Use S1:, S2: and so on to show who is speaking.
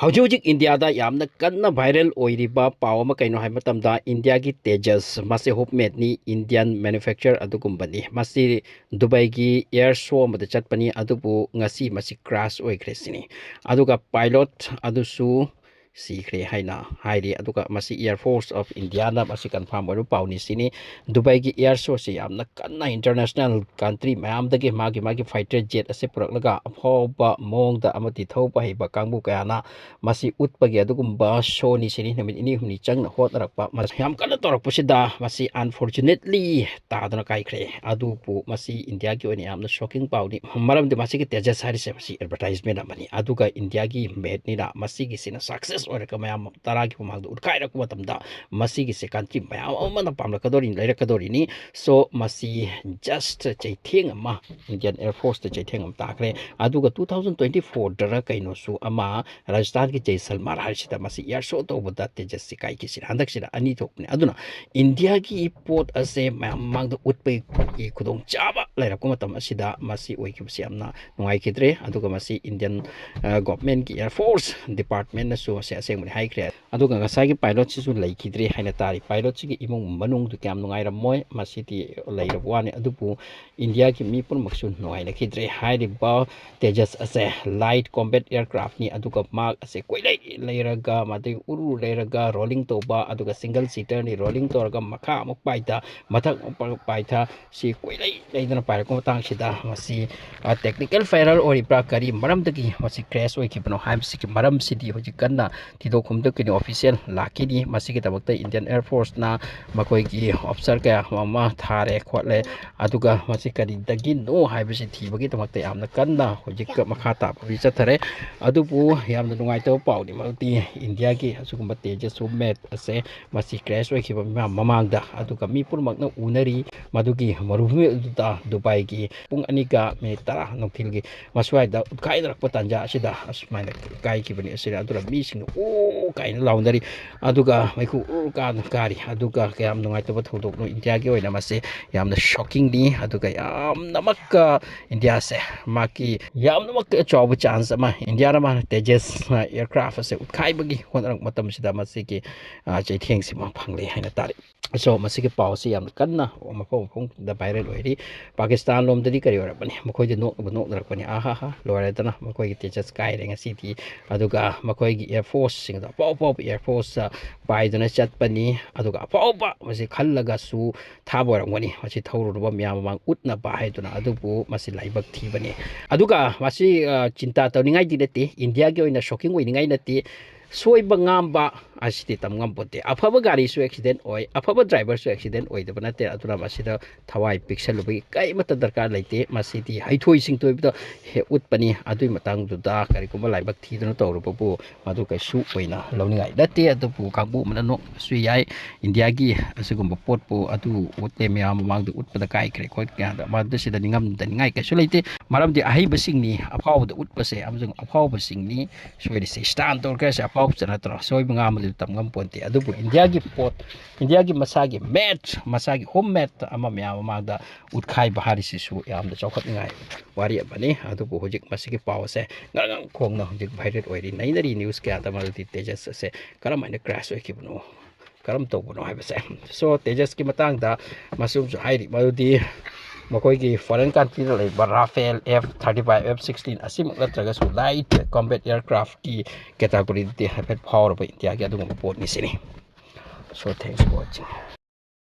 S1: Haujuk India da yamna kanna viral oiriba pawama kaino hai matamda India gi Tejas mase hopmet ni Indian manufacturer adugumbani masi Dubai gi air show mada chatpani adubu ngasi masi crash oikhre sini aduga pilot adusu sikre haina hairi aduga masi Air Force of India na masi confirm oru pawni sini Dubai gi air show se yamna kanna international country mayam dagi magi fighter jet ase puraklaga aphoba mongda amati thopa hiba kangbu kayana masi utpagi adugumba show ni sini namit ini humni changna hotnarakpa mas yam kana torakpusida masi unfortunately tadana kaikre adupu masi India gi oni yamna shocking pawni maramdi masi gi Tejas harise masi advertisement amani aduga India gi made ni na masi gi sina success ore ka mayam tara gi pumagdu utkaira ku matamda masi gi se country mayam amana pamla kadori leira kadori ni so masi just chaitheng ama Indian Air Force ta chaitheng am takre aduga 2024 dara kaino su ama Rajasthan ki Jaisalmer harisida masi air show to buda Tejas sikai ki sira handak sira ani thokne aduna India ki port ase mang da utpai ki khudong chaba laira ko matam asida masi oiki bsi amna nungai kidre aduga masi Indian government ki Air Force department na so ase ase mun hai kre aduga ngasai ki pilot si su lai kidre haina tari pilot si ki imong manung du kyam nungai ramoy masi ti laira wani adupu India ki mi pun maksun nungai na kidre hairi ba Tejas ase light combat aircraft ni aduga mark ase koilai leiraga madai uru leiraga rolling toba aduga single seater ni rolling toraga makha amuk paita mathak paita si koilai leidana paira ko tang sida masi technical failure ori pra kari maram dagi masi crash oi kibno haim siki maram sidi hoji kanna tido khumda kini official lakini masi ki tabakta Indian Air Force na makoi ki officer ka mama thare khotle aduga masi kari dagi no haibisi thibagi tabakta yamna kanna hoji ka makha ta bi chathare adubu yamna nungai to pawni malti India ki asugumba Tejas submet ase masi crash oi kiba mamangda aduga mi purmakna unari madugi marubumi da Dubai ki pung anika me tara nokthilgi maswai da kaidrak patanja asida asmaina kai kibani asira adura mi sing o kaina laundari aduga maiku kan kari aduga kayam nungai to thodok no India ki oina mase yamna shocking ni aduga yamna makka India se maki yamna makka chawu chance ama India ma Tejas aircraft ase utkhaiba honarang matam sida masiki chaitheng sima phangle haina tari so masiki pawsi yam kanna mafong da viral oiri Pakistan lom dadi kari ora bani makoi de nok nak bani aha ha lore dana makoi gi Tejas kai renga city aduga makoi gi Air Force sing da pop Air Force pai dana chat pani aduga pop masi khallaga su thabor ngani masi thawru ba myam mang utna ba hai duna adubu masi laibak thi bani aduga masi cinta tawningai dinate India gi oina shocking oiningai nati soiba ngamba asiti tamngam pote afaba gari su accident oi afaba driver su accident oi da banate atuna masida thawai pixel lubi kai mata darkar laite masiti haithoi sing toi bida he utpani adui matang du da kari kuma laibak thi dana tawru babu madu kai su oina lawningai date adu pu kangbu manano su yai India gi asugumba pot pu adu utte myam mang du utpada kai kre khot kya da madu sida ningam da ningai kai su laite maram di ahi basing ni apaw da utpase amjung apaw basing ni soidi se stand tor ka se apaw chana tor soi ngam tamngam ponte adubu India gi pot India gi masagi mat masagi homemade ama myam mangda utkhai bahari sisu yamda chokhat ngai wari abani adubu hojik masigi pawse ngang khongna hojik viral oiri nainari news kya da malti Tejas se karamaina crash oikibno karam tawbono haibase so Tejas ki matang da masum su hairi malti makoi ki foreign country la leba Rafale F-35 F-16 asim natraga su light combat aircraft ki category de hafet power ba India ki adung pot ni sini so thanks for watching.